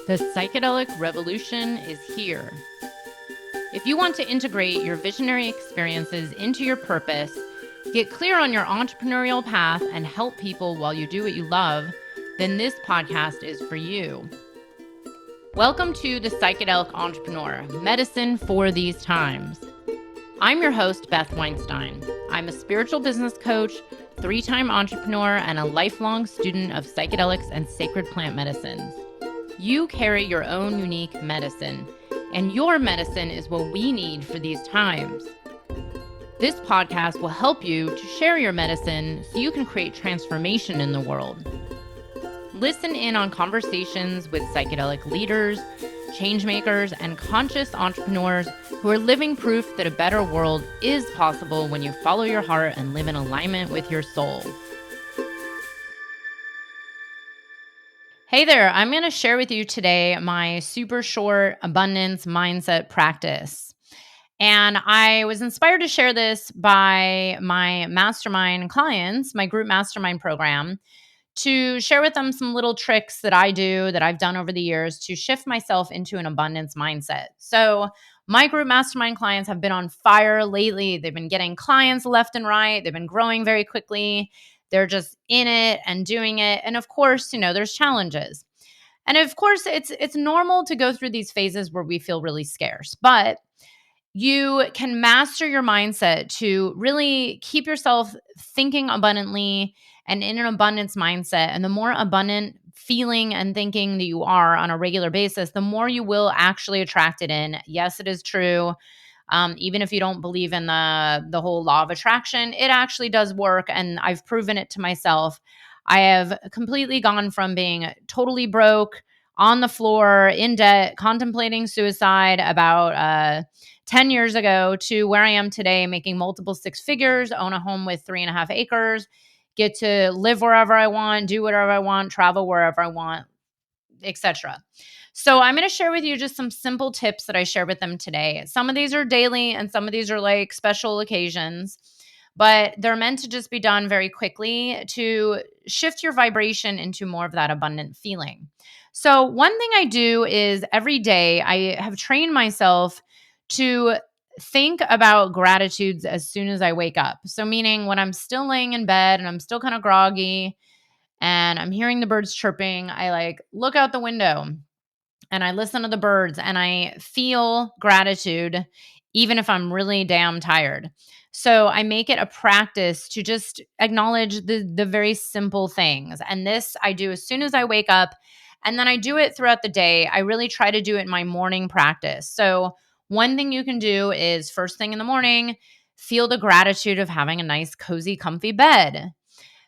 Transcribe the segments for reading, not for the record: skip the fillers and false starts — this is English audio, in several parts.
The psychedelic revolution is here. If you want to integrate your visionary experiences into your purpose, get clear on your entrepreneurial path, and help people while you do what you love, then this podcast is for you. Welcome to The Psychedelic Entrepreneur, Medicine for These Times. I'm your host, Beth Weinstein. I'm a spiritual business coach, 3-time entrepreneur, and a lifelong student of psychedelics and sacred plant medicines. You carry your own unique medicine, and your medicine is what we need for these times. This podcast will help you to share your medicine so you can create transformation in the world. Listen in on conversations with psychedelic leaders, changemakers, and conscious entrepreneurs who are living proof that a better world is possible when you follow your heart and live in alignment with your soul. Hey there, I'm going to share with you today my super short abundance mindset practice. And I was inspired to share this by my mastermind clients, my group mastermind program, to share with them some little tricks that I do, that I've done over the years to shift myself into an abundance mindset. So my group mastermind clients have been on fire lately. They've been getting clients left and right. They've been growing very quickly. They're just in it and doing it. And of course, there's challenges. And of course, it's normal to go through these phases where we feel really scarce, but you can master your mindset to really keep yourself thinking abundantly and in an abundance mindset. And the more abundant feeling and thinking that you are on a regular basis, the more you will actually attract it in. Yes, it is true. Even if you don't believe in the whole law of attraction, it actually does work. And I've proven it to myself. I have completely gone from being totally broke, on the floor, in debt, contemplating suicide about 10 years ago to where I am today, making multiple six figures, own a home with 3.5 acres, get to live wherever I want, do whatever I want, travel wherever I want, etc. So I'm going to share with you just some simple tips that I share with them today. Some of these are daily and some of these are like special occasions, but they're meant to just be done very quickly to shift your vibration into more of that abundant feeling. So one thing I do is every day I have trained myself to think about gratitudes as soon as I wake up. So meaning when I'm still laying in bed and I'm still kind of groggy and I'm hearing the birds chirping, I like look out the window and I listen to the birds and I feel gratitude even if I'm really damn tired. So I make it a practice to just acknowledge the very simple things. And this I do as soon as I wake up, and then I do it throughout the day. I really try to do it in my morning practice. So one thing you can do is first thing in the morning, feel the gratitude of having a nice cozy comfy bed.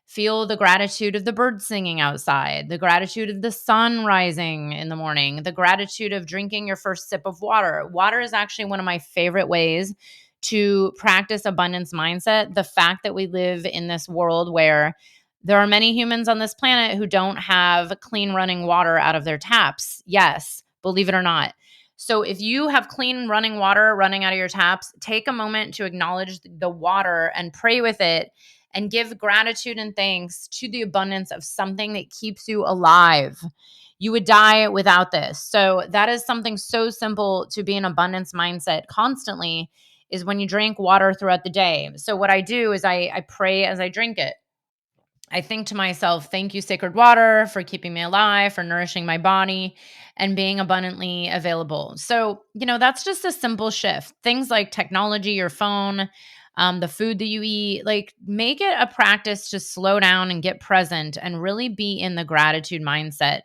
Feel the gratitude of the birds singing outside, the gratitude of the sun rising in the morning, the gratitude of drinking your first sip of water. Water is actually one of my favorite ways to practice abundance mindset. The fact that we live in this world where there are many humans on this planet who don't have clean running water out of their taps. Yes, believe it or not. So if you have clean running water running out of your taps, take a moment to acknowledge the water and pray with it and give gratitude and thanks to the abundance of something that keeps you alive. You would die without this. So that is something so simple to be an abundance mindset constantly is when you drink water throughout the day. So what I do is I pray as I drink it. I think to myself, thank you, sacred water, for keeping me alive, for nourishing my body, and being abundantly available. So, that's just a simple shift. Things like technology, your phone, the food that you eat, like make it a practice to slow down and get present and really be in the gratitude mindset.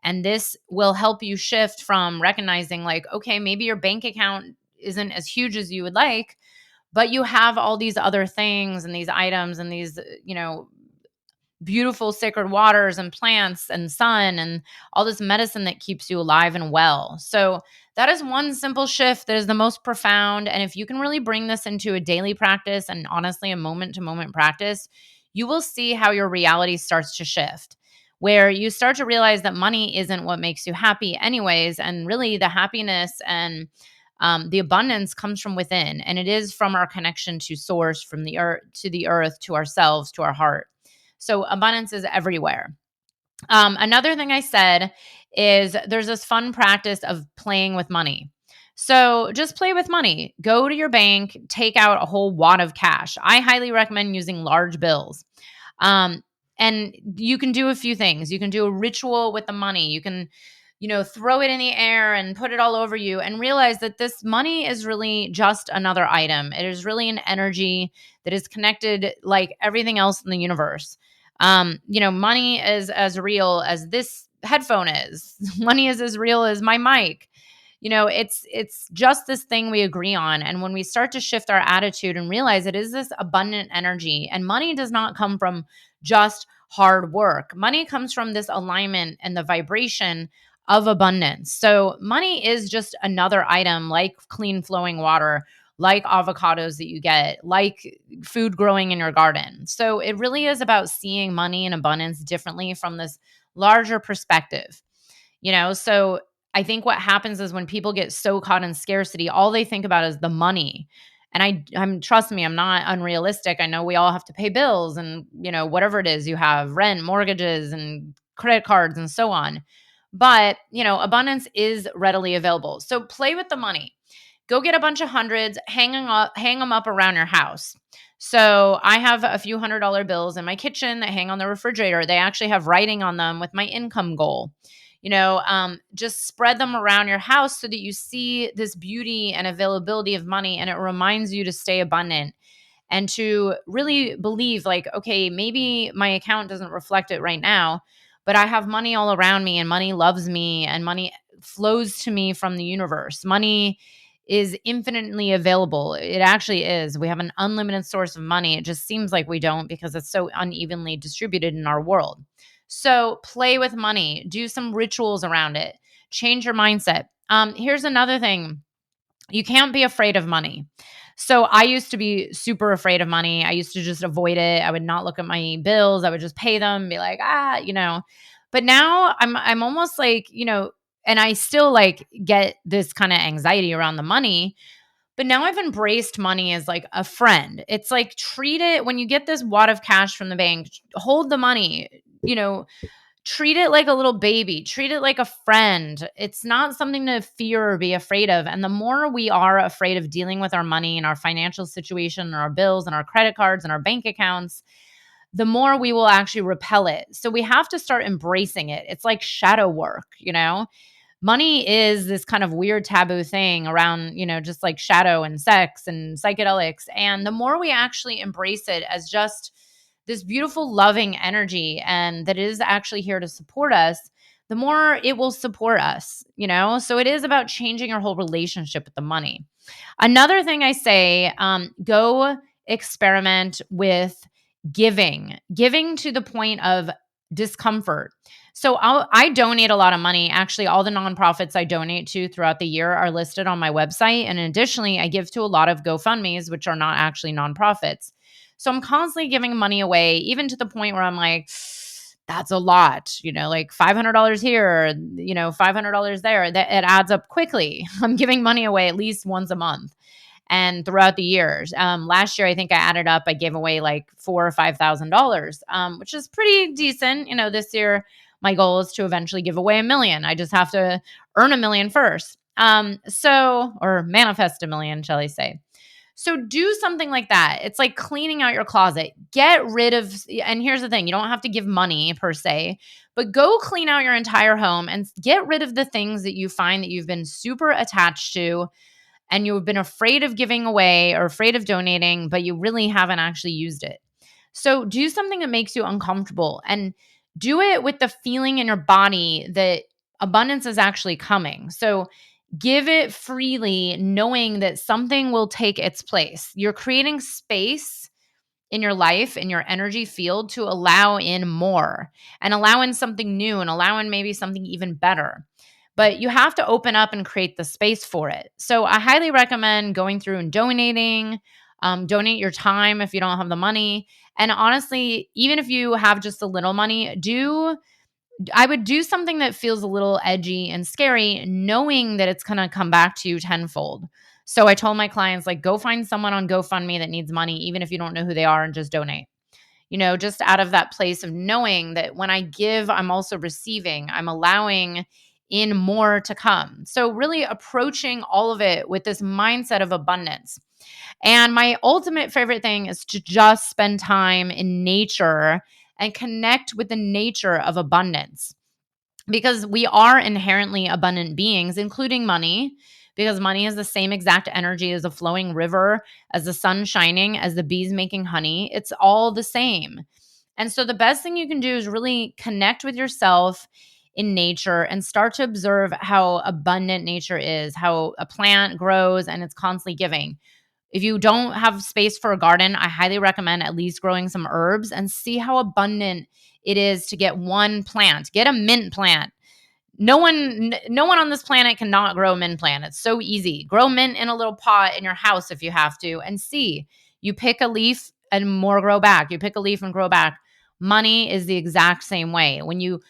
And this will help you shift from recognizing, like, okay, maybe your bank account isn't as huge as you would like, but you have all these other things and these items and these, beautiful sacred waters and plants and sun and all this medicine that keeps you alive and well. So that is one simple shift that is the most profound. And if you can really bring this into a daily practice and honestly a moment to moment practice, you will see how your reality starts to shift, where you start to realize that money isn't what makes you happy anyways. And really the happiness and the abundance comes from within, and it is from our connection to source, from the earth, to ourselves, to our heart. So abundance is everywhere. Another thing I said is there's this fun practice of playing with money. So just play with money. Go to your bank, take out a whole wad of cash. I highly recommend using large bills. Um, and you can do a few things. You can do a ritual with the money. You can, throw it in the air and put it all over you and realize that this money is really just another item. It is really an energy that is connected like everything else in the universe. Money is as real as this headphone is. Money is as real as my mic. It's just this thing we agree on. And when we start to shift our attitude and realize it is this abundant energy, and money does not come from just hard work. Money comes from this alignment and the vibration of abundance. So money is just another item like clean flowing water, like avocados that you get, like food growing in your garden. So it really is about seeing money and abundance differently from this larger perspective. So I think what happens is when people get so caught in scarcity, all they think about is the money. And I'm trust me, I'm not unrealistic. I know we all have to pay bills and, whatever it is you have, rent, mortgages and credit cards and so on. But, abundance is readily available. So play with the money. Go get a bunch of hundreds, hang them up around your house. So I have a few $100 bills in my kitchen that hang on the refrigerator. They actually have writing on them with my income goal. Just spread them around your house so that you see this beauty and availability of money, and it reminds you to stay abundant and to really believe like, okay, maybe my account doesn't reflect it right now, but I have money all around me and money loves me and money flows to me from the universe. Money is infinitely available. It actually is. We have an unlimited source of money. It just seems like we don't because it's so unevenly distributed in our world. So play with money, do some rituals around it, change your mindset. Here's another thing. You can't be afraid of money. So I used to be super afraid of money. I used to just avoid it. I would not look at my bills. I would just pay them, be like, But now I'm almost like, and I still like get this kind of anxiety around the money, but now I've embraced money as like a friend. It's like treat it when you get this wad of cash from the bank, hold the money, treat it like a little baby, treat it like a friend. It's not something to fear or be afraid of. And the more we are afraid of dealing with our money and our financial situation and our bills and our credit cards and our bank accounts, the more we will actually repel it. So we have to start embracing it. It's like shadow work. Money is this kind of weird taboo thing around, just like shadow and sex and psychedelics. And the more we actually embrace it as just this beautiful, loving energy and that is actually here to support us, the more it will support us. So it is about changing our whole relationship with the money. Another thing I say, go experiment with giving to the point of discomfort. So I donate a lot of money. Actually, all the nonprofits I donate to throughout the year are listed on my website. And additionally, I give to a lot of GoFundMes, which are not actually nonprofits. So I'm constantly giving money away, even to the point where I'm like, that's a lot, like $500 here, $500 there. That it adds up quickly. I'm giving money away at least once a month and throughout the years. Last year, I think I added up, I gave away like $4,000 or $5,000, which is pretty decent. This year, my goal is to eventually give away $1 million. I just have to earn $1 million first. Or manifest $1 million, shall I say. So do something like that. It's like cleaning out your closet. Get rid of, and here's the thing, you don't have to give money per se, but go clean out your entire home and get rid of the things that you find that you've been super attached to and you've been afraid of giving away or afraid of donating, but you really haven't actually used it. So do something that makes you uncomfortable and do it with the feeling in your body that abundance is actually coming. So give it freely, knowing that something will take its place. You're creating space in your life, in your energy field to allow in more and allow in something new and allow in maybe something even better. But you have to open up and create the space for it. So I highly recommend going through and donating. Donate your time if you don't have the money. And honestly, even if you have just a little money, I would do something that feels a little edgy and scary, knowing that it's going to come back to you tenfold. So I told my clients, like, go find someone on GoFundMe that needs money, even if you don't know who they are, and just donate. just out of that place of knowing that when I give, I'm also receiving, I'm allowing in more to come. So, really approaching all of it with this mindset of abundance. And my ultimate favorite thing is to just spend time in nature and connect with the nature of abundance, because we are inherently abundant beings, including money, because money is the same exact energy as a flowing river, as the sun shining, as the bees making honey. It's all the same. And so the best thing you can do is really connect with yourself in nature and start to observe how abundant nature is, how a plant grows and it's constantly giving. If you don't have space for a garden, I highly recommend at least growing some herbs and see how abundant it is to get one plant. Get a mint plant. No one on this planet cannot grow a mint plant. It's so easy. Grow mint in a little pot in your house if you have to, and see. You pick a leaf and more grow back. You pick a leaf and grow back. Money is the exact same way. When you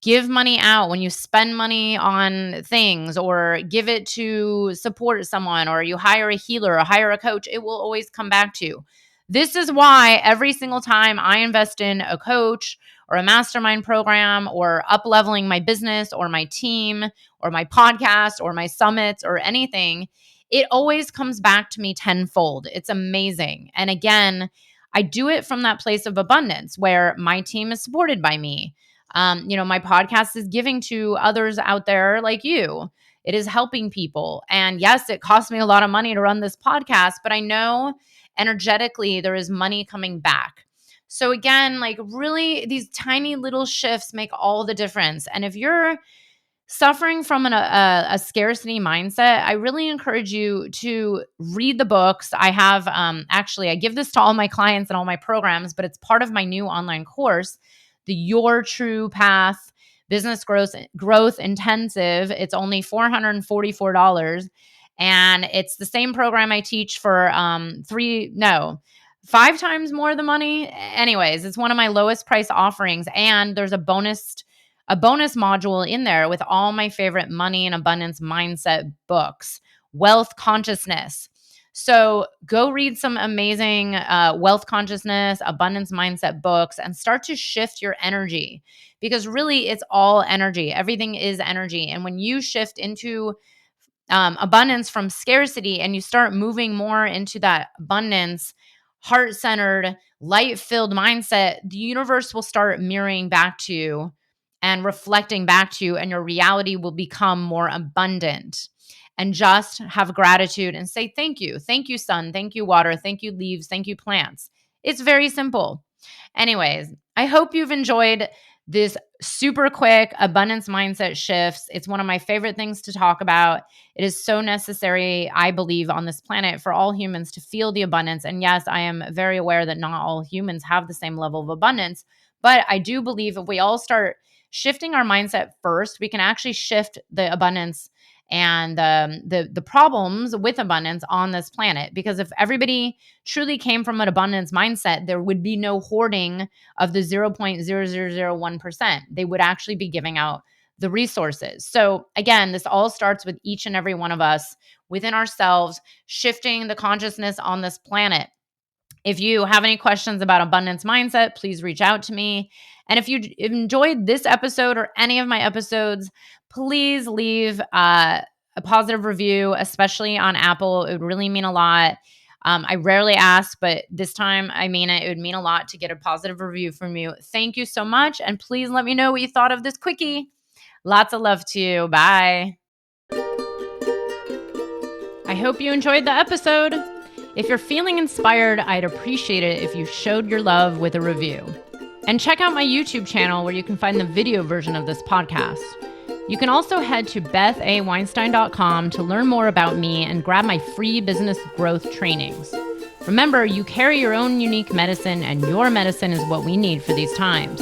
give money out, when you spend money on things or give it to support someone, or you hire a healer or hire a coach, it will always come back to you. This is why every single time I invest in a coach or a mastermind program or up leveling my business or my team or my podcast or my summits or anything, it always comes back to me tenfold. It's amazing. And again, I do it from that place of abundance where my team is supported by me. My podcast is giving to others out there like you. It is helping people. And yes, it costs me a lot of money to run this podcast, but I know energetically there is money coming back. So again, like really these tiny little shifts make all the difference. And if you're suffering from a scarcity mindset, I really encourage you to read the books. I have actually, I give this to all my clients and all my programs, but it's part of my new online course, the Your True Path Business Growth Intensive. It's only $444. And it's the same program I teach for 5 times more the money. Anyways, it's one of my lowest price offerings. And there's a bonus module in there with all my favorite money and abundance mindset books, wealth consciousness. So go read some amazing wealth consciousness, abundance mindset books and start to shift your energy, because really it's all energy. Everything is energy. And when you shift into abundance from scarcity and you start moving more into that abundance, heart-centered, light-filled mindset, the universe will start mirroring back to you and reflecting back to you, and your reality will become more abundant. And just have gratitude and say, thank you. Thank you, sun. Thank you, water. Thank you, leaves. Thank you, plants. It's very simple. Anyways, I hope you've enjoyed this super quick abundance mindset shifts. It's one of my favorite things to talk about. It is so necessary, I believe, on this planet for all humans to feel the abundance. And yes, I am very aware that not all humans have the same level of abundance, but I do believe if we all start shifting our mindset first, we can actually shift the abundance and the problems with abundance on this planet. Because if everybody truly came from an abundance mindset, there would be no hoarding of the 0.0001%. They would actually be giving out the resources. So again, this all starts with each and every one of us within ourselves, shifting the consciousness on this planet. If you have any questions about abundance mindset, please reach out to me. And if you enjoyed this episode or any of my episodes, please leave a positive review, especially on Apple. It would really mean a lot. I rarely ask, but this time I mean it. It would mean a lot to get a positive review from you. Thank you so much. And please let me know what you thought of this quickie. Lots of love to you. Bye. I hope you enjoyed the episode. If you're feeling inspired, I'd appreciate it if you showed your love with a review. And check out my YouTube channel where you can find the video version of this podcast. You can also head to bethaweinstein.com to learn more about me and grab my free business growth trainings. Remember, you carry your own unique medicine, and your medicine is what we need for these times.